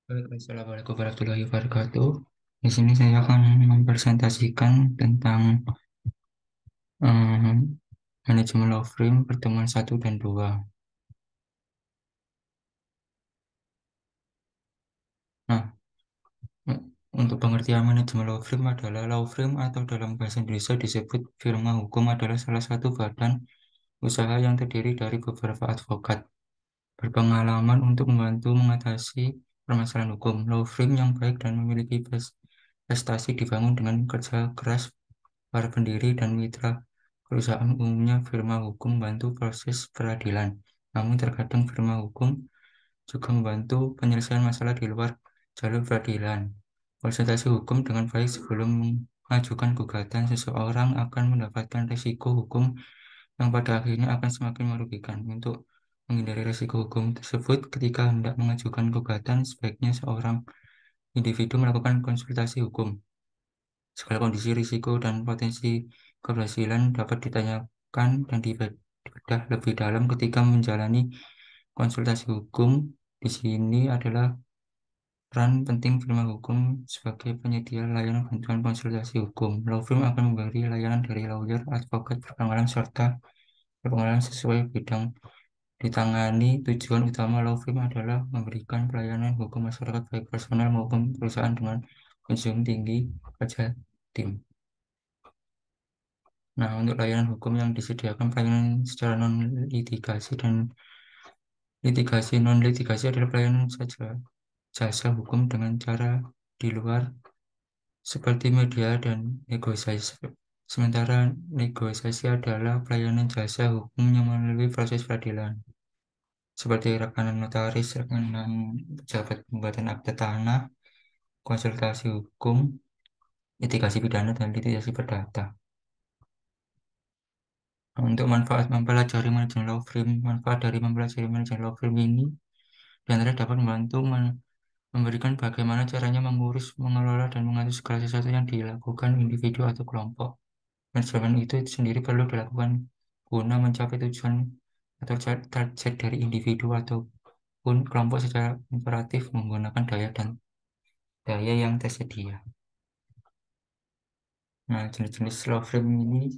Assalamualaikum warahmatullahi wabarakatuh. Di sini saya akan mempresentasikan tentang em, manajemen law firm pertemuan satu dan 2. Nah, u- untuk pengertian manajemen law firm adalah law firm atau dalam bahasa Indonesia disebut firma hukum adalah salah satu badan usaha yang terdiri dari beberapa advokat berpengalaman untuk membantu mengatasi permasalahan hukum. Law firm yang baik dan memiliki prestasi dibangun dengan kerja keras para pendiri dan mitra perusahaan. Umumnya firma hukum membantu proses peradilan. Namun terkadang firma hukum juga membantu penyelesaian masalah di luar jalur peradilan. Konsultasi hukum dengan baik sebelum mengajukan gugatan, seseorang akan mendapatkan risiko hukum yang pada akhirnya akan semakin merugikan. Untuk menghindari risiko hukum tersebut, ketika hendak mengajukan gugatan, sebaiknya seorang individu melakukan konsultasi hukum. Segala kondisi risiko dan potensi keberhasilan dapat ditanyakan dan dibedah lebih dalam ketika menjalani konsultasi hukum. Di sini adalah peran penting firma hukum sebagai penyedia layanan bantuan konsultasi hukum. Law firm akan memberi layanan dari lawyer, advokat berpengalaman, serta berpengalaman sesuai bidang ditangani. Tujuan utama law firm adalah memberikan pelayanan hukum masyarakat baik personal maupun perusahaan dengan konsumen tinggi kerja tim. Nah, untuk layanan hukum yang disediakan pelayanan secara non-litigasi dan litigasi. Non-litigasi adalah pelayanan saja jasa hukum dengan cara di luar seperti media dan negosiasi. Sementara negosiasi adalah pelayanan jasa hukum yang melalui proses peradilan, seperti rekanan notaris, rekanan pejabat pembuatan akte tanah, konsultasi hukum, litigasi pidana, dan litigasi perdata. Untuk manfaat mempelajari manajemen law firm, manfaat dari mempelajari manajemen law firm ini di antara dapat membantu memberikan bagaimana caranya mengurus, mengelola, dan mengatur segala sesuatu yang dilakukan individu atau kelompok. Manajemen itu sendiri perlu dilakukan guna mencapai tujuan atau target dari individu ataupun kelompok secara imperatif menggunakan daya dan daya yang tersedia. Nah, jenis-jenis law firm ini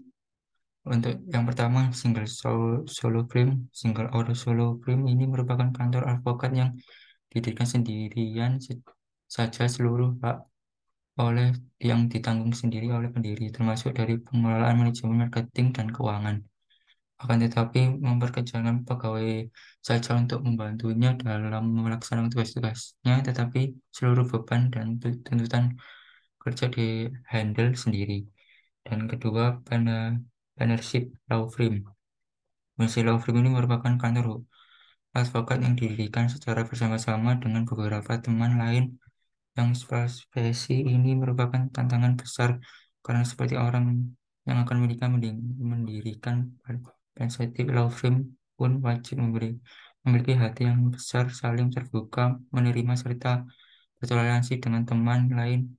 untuk yang pertama solo firm, single or solo firm ini merupakan kantor advokat yang didirikan sendirian saja seluruh hak oleh yang ditanggung sendiri oleh pendiri, termasuk dari pengelolaan manajemen marketing dan keuangan. Akan tetapi memperkerjakan pegawai saja untuk membantunya dalam melaksanakan tugas-tugasnya, tetapi seluruh beban dan tuntutan kerja di handle sendiri. Dan kedua, partnership law firm. Fungsi law firm ini merupakan kantor advokat yang didirikan secara bersama-sama dengan beberapa teman lain. Yang profesi ini merupakan tantangan besar karena seperti orang yang akan menikah mendirikan pensiun law firm pun wajib memiliki hati yang besar, saling terbuka, menerima serta bertoleransi dengan teman lain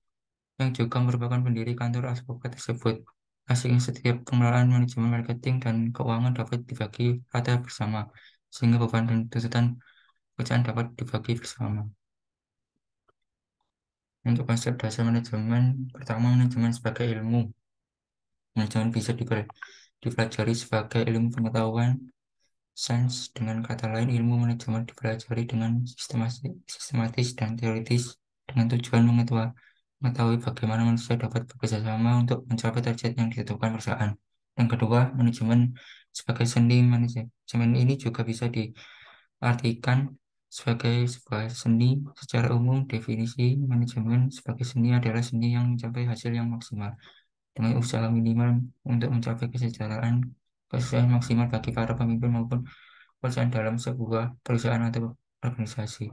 yang juga merupakan pendiri kantor advokat tersebut. Hasilnya setiap pengelolaan manajemen marketing dan keuangan dapat dibagi rata bersama, sehingga beban dan tuntutan pekerjaan dapat dibagi bersama. Untuk konsep dasar manajemen, pertama manajemen sebagai ilmu. Manajemen bisa dipelajari sebagai ilmu pengetahuan, sains. Dengan kata lain, ilmu manajemen dipelajari dengan sistematis dan teoritis dengan tujuan mengetahui bagaimana manusia dapat bekerja sama untuk mencapai target yang ditentukan perusahaan. Yang kedua, manajemen sebagai seni. Manajemen ini juga bisa diartikan sebagai sebuah seni. Secara umum, definisi manajemen sebagai seni adalah seni yang mencapai hasil yang maksimal dengan usaha minimal untuk mencapai kesejahteraan maksimal bagi para pemimpin maupun perusahaan dalam sebuah perusahaan atau organisasi.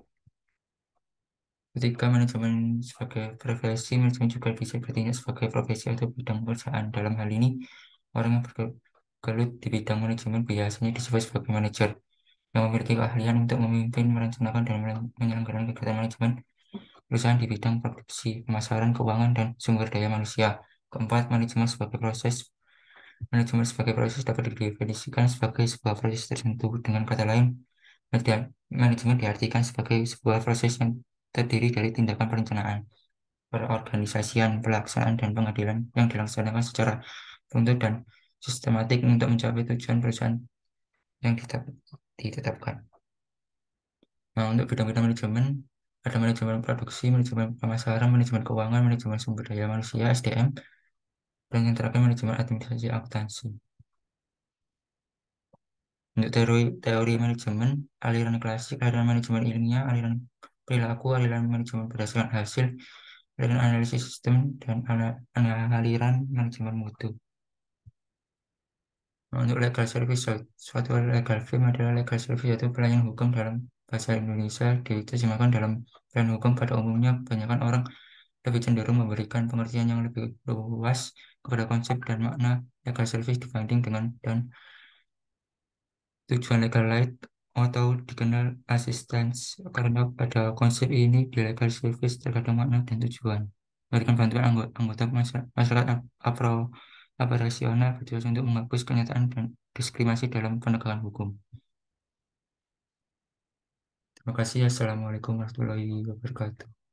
Ketika manajemen sebagai profesi, manajemen juga bisa bertindak sebagai profesi atau bidang perusahaan. Dalam hal ini, orang yang bergelut di bidang manajemen biasanya disebut sebagai manajer yang memiliki keahlian untuk memimpin, merencanakan, dan menyelenggarakan kegiatan manajemen perusahaan di bidang produksi, pemasaran, keuangan, dan sumber daya manusia. Keempat, manajemen sebagai proses dapat didefinisikan sebagai sebuah proses tertentu. Dengan kata lain, manajemen diartikan sebagai sebuah proses yang terdiri dari tindakan perencanaan, perorganisasian, pelaksanaan, dan pengadilan yang dilaksanakan secara runtut dan sistematik untuk mencapai tujuan perusahaan yang ditetapkan. Nah, untuk bidang-bidang manajemen, ada manajemen produksi, manajemen pemasaran, manajemen keuangan, manajemen sumber daya manusia, SDM, dan yang terakhir manajemen administrasi akuntansi. Untuk teori manajemen, aliran klasik, aliran manajemen ilmiah, aliran perilaku, aliran manajemen berdasarkan hasil, aliran analisis sistem, dan aliran manajemen mutu. Nah, untuk legal service, suatu legal firm adalah legal service yaitu pelayanan hukum dalam bahasa Indonesia diterjemahkan dalam pelayanan hukum pada umumnya. Kebanyakan orang lebih cenderung memberikan pengertian yang lebih luas kepada konsep dan makna legal service dibanding dengan dan tujuan legal light atau dikenal assistance karena pada konsep ini di legal service terkadang makna dan tujuan memberikan bantuan anggota masyarakat operasional bertujuan untuk menghapus kenyataan dan diskriminasi dalam penegakan hukum. Terima kasih. Assalamualaikum warahmatullahi wabarakatuh.